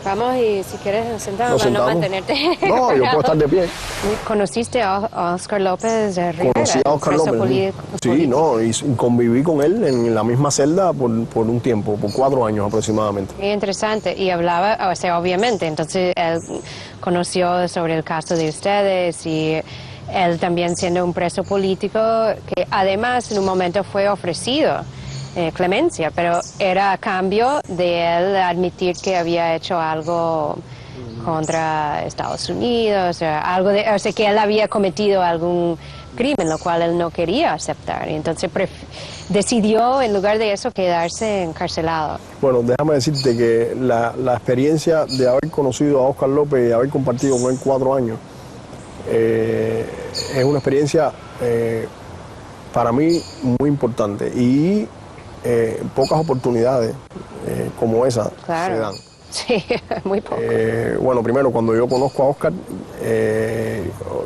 Vamos, y si quieres nos sentamos para no mantenerte. No, yo puedo estar de pie. ¿Conociste a Óscar López de Rivera? Conocí a Óscar López. Sí, no, y conviví con él en la misma celda por un tiempo, por 4 años aproximadamente. Muy interesante, y hablaba, o sea, obviamente, entonces él conoció sobre el caso de ustedes y él también siendo un preso político que además en un momento fue ofrecido clemencia, pero era a cambio de él admitir que había hecho algo contra Estados Unidos, o sea, que él había cometido algún crimen, lo cual él no quería aceptar. Y entonces decidió, en lugar de eso, quedarse encarcelado. Bueno, déjame decirte que la experiencia de haber conocido a Óscar López y haber compartido con él 4 años es una experiencia para mí muy importante y pocas oportunidades como esa claro. se dan. Sí, muy poco. Bueno, primero, cuando yo conozco a Óscar,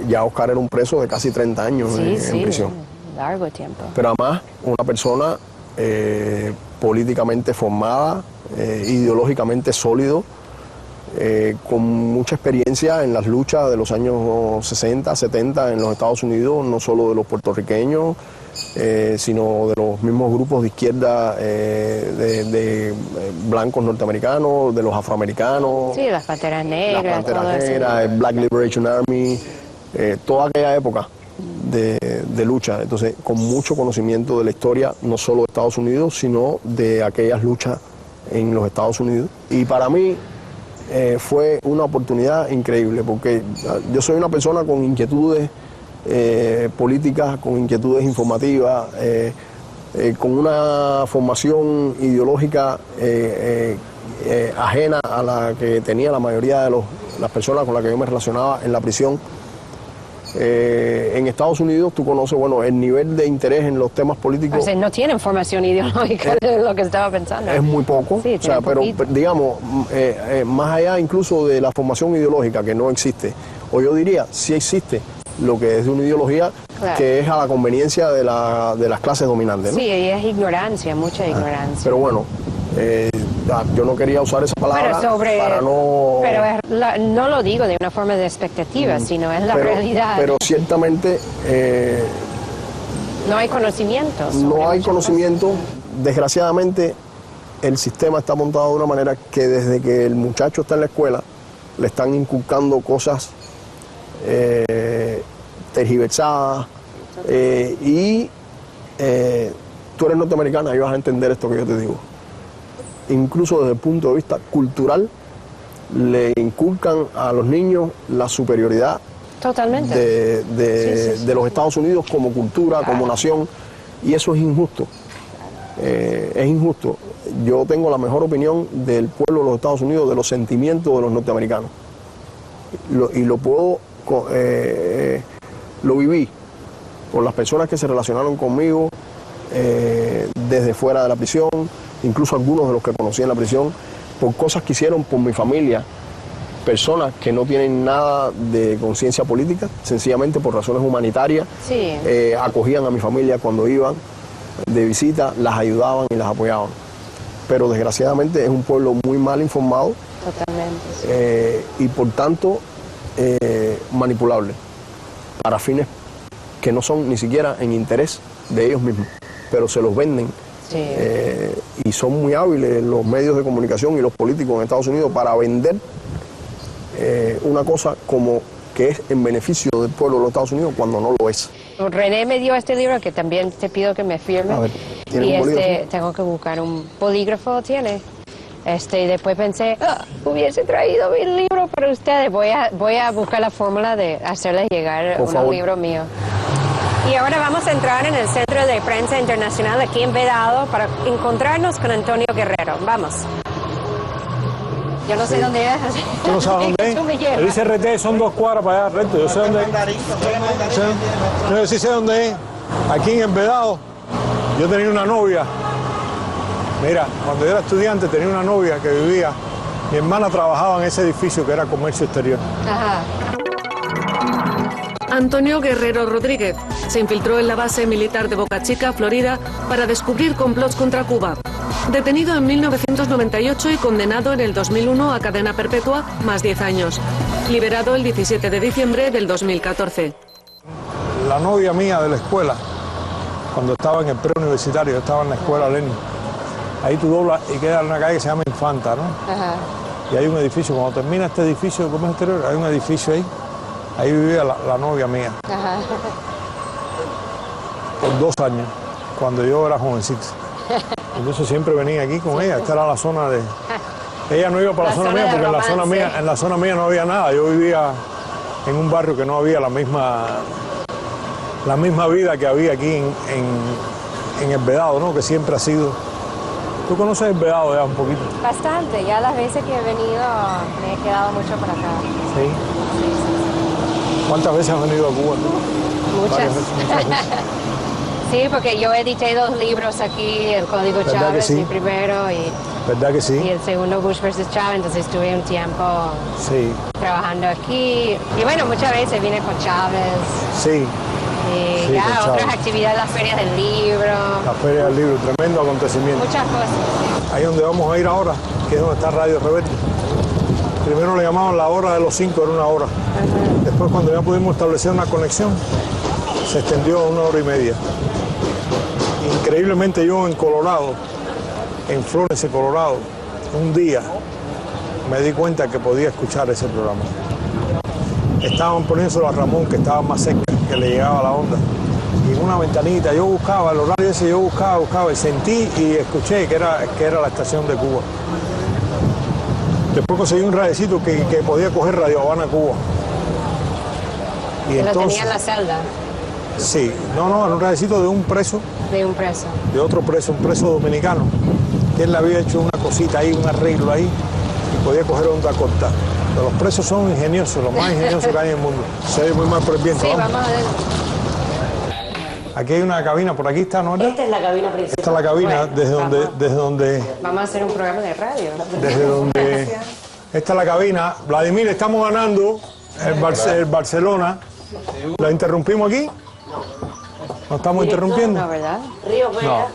ya Óscar era un preso de casi 30 años en prisión. Largo tiempo. Pero además, una persona políticamente formada, ideológicamente sólido, con mucha experiencia en las luchas de los años 60, 70 en los Estados Unidos, no solo de los puertorriqueños, sino de los mismos grupos de izquierda de blancos norteamericanos, de los afroamericanos. Sí, las Panteras Negras. Las Panteras Negras, el Black Liberation Army, toda aquella época de lucha. Entonces, con mucho conocimiento de la historia, no solo de Estados Unidos, sino de aquellas luchas en los Estados Unidos. Y para mí fue una oportunidad increíble, porque yo soy una persona con inquietudes políticas, con inquietudes informativas, con una formación ideológica ajena a la que tenía la mayoría de las personas con las que yo me relacionaba en la prisión. En Estados Unidos tú conoces, bueno, el nivel de interés en los temas políticos. O sea, no tienen formación ideológica de lo que estaba pensando. Es muy poco, sí, o sea, pero digamos, más allá incluso de la formación ideológica que no existe, o yo diría, sí existe lo que es de una ideología que es a la conveniencia de las clases dominantes, ¿no? Sí, y es ignorancia, mucha ignorancia. Pero bueno, yo no quería usar esa palabra para no... Pero no lo digo de una forma de expectativa, sino es la realidad. Pero ciertamente... no hay conocimiento. No hay conocimiento. Desgraciadamente, el sistema está montado de una manera que desde que el muchacho está en la escuela, le están inculcando cosas tergiversadas y tú eres norteamericana y vas a entender esto que yo te digo. Incluso desde el punto de vista cultural, le inculcan a los niños la superioridad totalmente de los Estados Unidos como cultura, como nación, y eso es injusto. Es injusto. Yo tengo la mejor opinión del pueblo de los Estados Unidos, de los sentimientos de los norteamericanos. Y lo puedo, lo viví con las personas que se relacionaron conmigo desde fuera de la prisión, incluso algunos de los que conocí en la prisión, por cosas que hicieron por mi familia, personas que no tienen nada de conciencia política, sencillamente por razones humanitarias, acogían a mi familia cuando iban de visita, las ayudaban y las apoyaban. Pero desgraciadamente es un pueblo muy mal informado. Totalmente. Y por tanto manipulable para fines que no son ni siquiera en interés de ellos mismos, pero se los venden. Y son muy hábiles los medios de comunicación y los políticos en Estados Unidos para vender una cosa como que es en beneficio del pueblo de los Estados Unidos cuando no lo es. René me dio este libro que también te pido que me firme. A ver, ¿tiene y un bolígrafo? tengo que buscar un bolígrafo, ¿tiene? Y después pensé, hubiese traído mi libro para ustedes. Voy a buscar la fórmula de hacerles llegar un libro mío. Y ahora vamos a entrar en el Centro de Prensa Internacional aquí en Vedado para encontrarnos con Antonio Guerrero. Vamos. Yo no sé dónde es. ¿Tú no sabes dónde es? El ICRT son 2 cuadras para allá, recto. Yo sé dónde es. Yo sí sé dónde es. Aquí en Vedado, yo tenía una novia. Mira, cuando yo era estudiante tenía una novia que vivía. Mi hermana trabajaba en ese edificio que era comercio exterior. Ajá. Antonio Guerrero Rodríguez se infiltró en la base militar de Boca Chica, Florida, para descubrir complots contra Cuba. Detenido en 1998 y condenado en el 2001 a cadena perpetua, más 10 años. Liberado el 17 de diciembre del 2014. La novia mía de la escuela, cuando estaba en el preuniversitario, yo estaba en la escuela Lenin. Ahí tú doblas y queda una calle que se llama Infanta, ¿no? Ajá. Y hay un edificio, cuando termina este edificio de comercio exterior, hay un edificio ahí. Ahí vivía la novia mía. Ajá. Por 2 años, cuando yo era jovencito. Entonces siempre venía aquí con ella. Esta era la zona de... Ella no iba para la zona mía porque en la zona mía no había nada. Yo vivía en un barrio que no había la misma vida que había aquí en el Vedado, ¿no? Que siempre ha sido... ¿Tú conoces el Vedado ya un poquito? Bastante. Ya las veces que he venido me he quedado mucho por acá. Sí. ¿Cuántas veces has venido a Cuba? Muchas. Muchas veces. Sí, porque yo edité 2 libros aquí, El Código Chávez, mi primero, y ¿Verdad que sí? Y el segundo, Bush versus Chávez, entonces estuve un tiempo trabajando aquí. Y bueno, muchas veces vine con Chávez. Sí. Y sí, ya otras actividades, las ferias del libro. La feria del libro, tremendo acontecimiento. Muchas cosas. Ahí donde vamos a ir ahora, que es donde está Radio Rebelde. Primero le llamaban la hora de los 5, era 1 hora. Después, cuando ya pudimos establecer una conexión, se extendió a 1 hora y media. Increíblemente yo en Colorado, en Florence, Colorado, un día me di cuenta que podía escuchar ese programa. Estaban poniéndoselo a Ramón, que estaba más cerca, que le llegaba la onda. Y en una ventanita yo buscaba, el horario ese yo buscaba, y sentí y escuché que era la estación de Cuba. Después conseguí un radiecito que podía coger Radio Habana, Cuba. Y entonces, ¿lo tenía en la celda? Sí, no, era un radiecito de un preso. De un preso. De otro preso, un preso dominicano, que él le había hecho una cosita ahí, un arreglo ahí, y podía coger onda corta. Los presos son ingeniosos, los más ingeniosos que hay en el mundo. Se ve muy mal por el viento. Sí, vamos a ver. Aquí hay una cabina, por aquí está, ¿no? Esta es la cabina principal. Esta es la cabina Bueno, desde donde... Vamos a hacer un programa de radio. Desde donde... Esta es la cabina. Vladimir, estamos ganando el Barcelona. ¿La interrumpimos aquí? ¿No estamos interrumpiendo? No, ¿verdad? Río, No.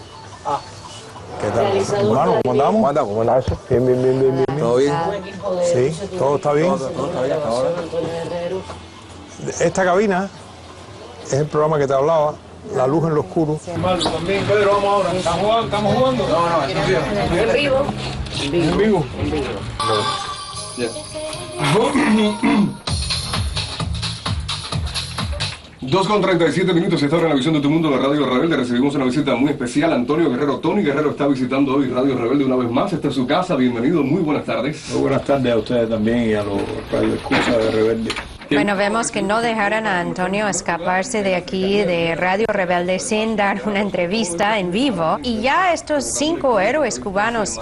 ¿Qué tal? Hermano, ¿cómo andamos? ¿Cómo andamos? Bien, bien, bien, bien, bien. ¿Todo bien? Sí, todo está bien. Esta cabina es el programa que te hablaba, La Luz en lo Oscuro. También, Pedro, vamos ahora. ¿Estamos jugando? No, En vivo. ¿En vivo? 2:37 minutos, esta hora en la visión de tu mundo, la Radio Rebelde. Recibimos una visita muy especial. Antonio Guerrero, Tony Guerrero está visitando hoy Radio Rebelde una vez más. Esta es su casa, bienvenido, muy buenas tardes. Muy buenas tardes a ustedes también y a los radioescuchas de Rebelde. Bueno, vemos que no dejaron a Antonio escaparse de aquí, de Radio Rebelde, sin dar una entrevista en vivo. Y ya estos 5 héroes cubanos,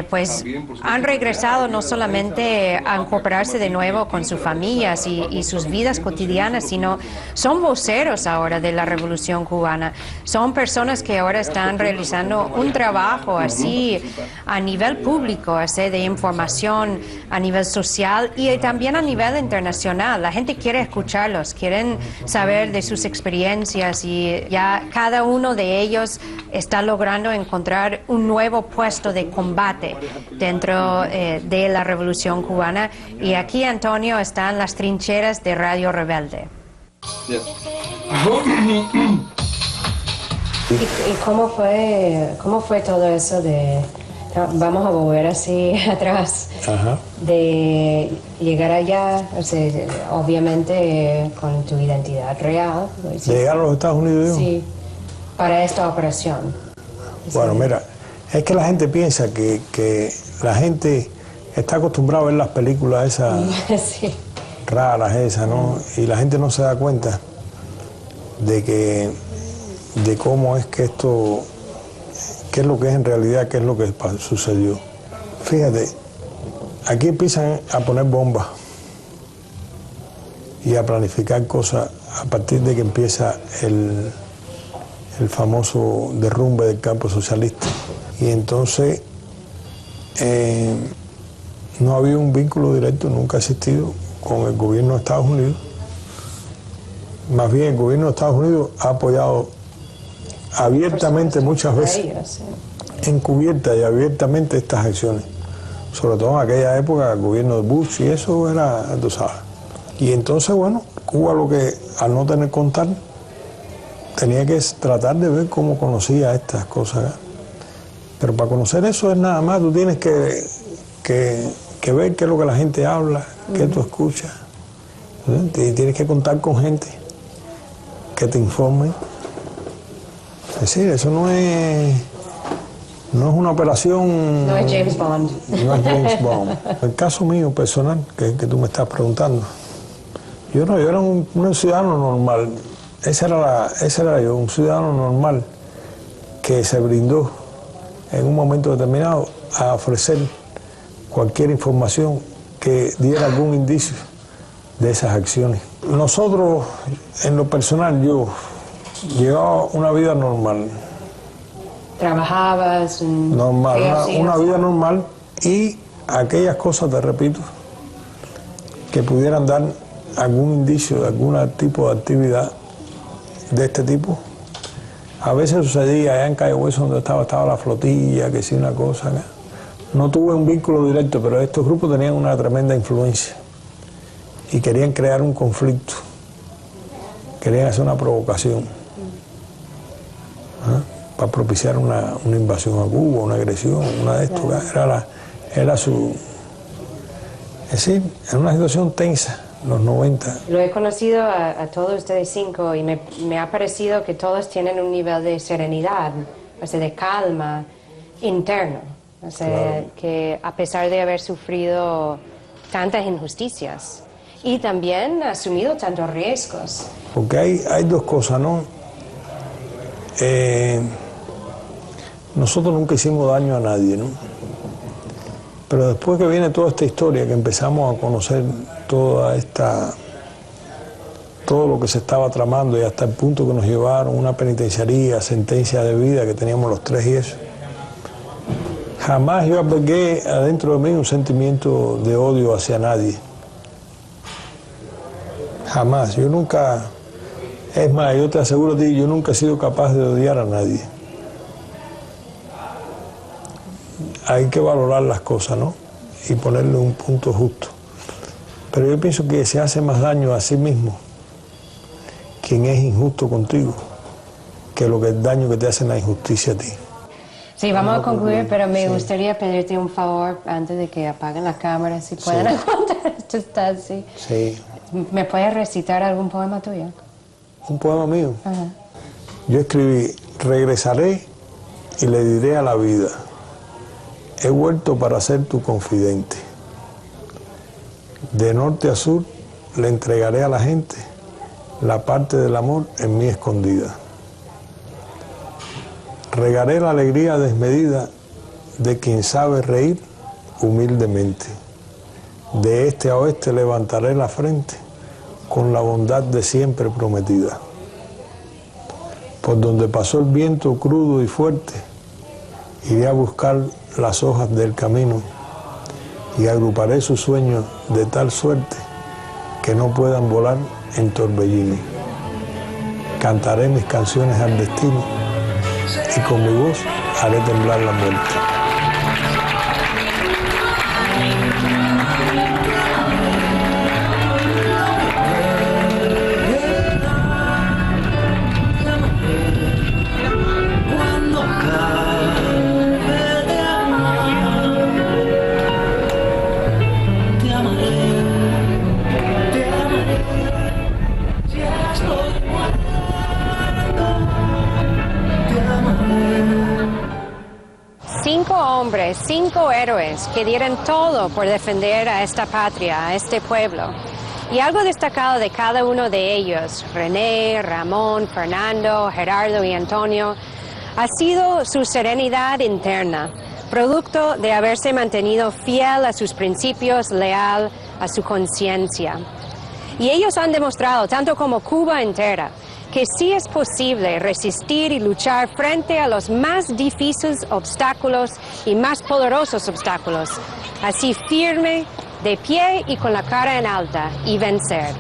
pues, han regresado no solamente a incorporarse de nuevo con sus familias y sus vidas cotidianas, sino son voceros ahora de la Revolución Cubana. Son personas que ahora están realizando un trabajo así a nivel público, así de información, a nivel social y también a nivel internacional. La gente quiere escucharlos, quieren saber de sus experiencias y ya cada uno de ellos está logrando encontrar un nuevo puesto de combate dentro de la Revolución Cubana. Y aquí Antonio está en las trincheras de Radio Rebelde. ¿Y cómo fue todo eso de... Vamos a volver así atrás, de llegar allá, o sea, obviamente con tu identidad real. ¿De llegar a los Estados Unidos? Sí, para esta operación. Bueno, mira, es que la gente piensa que la gente está acostumbrada a ver las películas esas raras esas, ¿no? Y la gente no se da cuenta de cómo es que esto... qué es lo que es en realidad, qué es lo que sucedió. Fíjate, aquí empiezan a poner bombas y a planificar cosas a partir de que empieza el famoso derrumbe del campo socialista. Y entonces no había un vínculo directo, nunca ha existido con el gobierno de Estados Unidos. Más bien el gobierno de Estados Unidos ha apoyado abiertamente muchas veces, encubierta y abiertamente estas acciones, sobre todo en aquella época el gobierno de Bush, y eso era, tú sabes. Y entonces, bueno, Cuba, lo que al no tener contacto, tenía que tratar de ver cómo conocía estas cosas. Pero para conocer eso es nada más, tú tienes que ver qué es lo que la gente habla, qué tú escuchas, y tienes que contar con gente que te informe. Es decir, eso no es una operación... No es James Bond. No es James Bond. El caso mío personal, que tú me estás preguntando, yo era un ciudadano normal. Ese era yo, un ciudadano normal que se brindó en un momento determinado a ofrecer cualquier información que diera algún indicio de esas acciones. Nosotros, en lo personal, yo llevaba una vida normal. ¿Trabajabas? Normal, una vida normal, y aquellas cosas, te repito, que pudieran dar algún indicio de algún tipo de actividad de este tipo. A veces sucedía allá en Calle Hueso, donde estaba la flotilla, que sí, una cosa. No tuve un vínculo directo, pero estos grupos tenían una tremenda influencia y querían crear un conflicto, querían hacer una provocación para propiciar una invasión a Cuba, una agresión, una de estos. Era su... Es decir, en una situación tensa, los 90. Lo he conocido a todos ustedes 5 y me ha parecido que todos tienen un nivel de serenidad, o sea, de calma interno. O sea, claro, que a pesar de haber sufrido tantas injusticias y también asumido tantos riesgos. Porque hay dos cosas, ¿no? Nosotros nunca hicimos daño a nadie, ¿no? Pero después que viene toda esta historia, que empezamos a conocer todo lo que se estaba tramando y hasta el punto que nos llevaron a una penitenciaría, sentencia de vida que teníamos los tres y eso, jamás yo albergué adentro de mí un sentimiento de odio hacia nadie. Jamás. Yo nunca, es más, yo te aseguro a ti, yo nunca he sido capaz de odiar a nadie. Hay que valorar las cosas, ¿no? Y ponerle un punto justo. Pero yo pienso que se hace más daño a sí mismo quien es injusto contigo que el daño que te hace la injusticia a ti. Sí, vamos a concluir, pero me gustaría pedirte un favor antes de que apaguen las cámaras, si pueden aguantar esto está así. Sí. ¿Me puedes recitar algún poema tuyo? ¿Un poema mío? Ajá. Yo escribí: regresaré y le diré a la vida, he vuelto para ser tu confidente. De norte a sur le entregaré a la gente la parte del amor en mí escondida. Regaré la alegría desmedida de quien sabe reír humildemente. De este a oeste levantaré la frente con la bondad de siempre prometida. Por donde pasó el viento crudo y fuerte, iré a buscar las hojas del camino y agruparé sus sueños de tal suerte que no puedan volar en torbellino. Cantaré mis canciones al destino y con mi voz haré temblar la muerte. Hombres, 5 héroes que dieron todo por defender a esta patria, a este pueblo. Y algo destacado de cada uno de ellos, René, Ramón, Fernando, Gerardo y Antonio, ha sido su serenidad interna, producto de haberse mantenido fiel a sus principios, leal a su conciencia. Y ellos han demostrado, tanto como Cuba entera, que sí es posible resistir y luchar frente a los más difíciles obstáculos y más poderosos obstáculos, así firme, de pie y con la cara en alta, y vencer.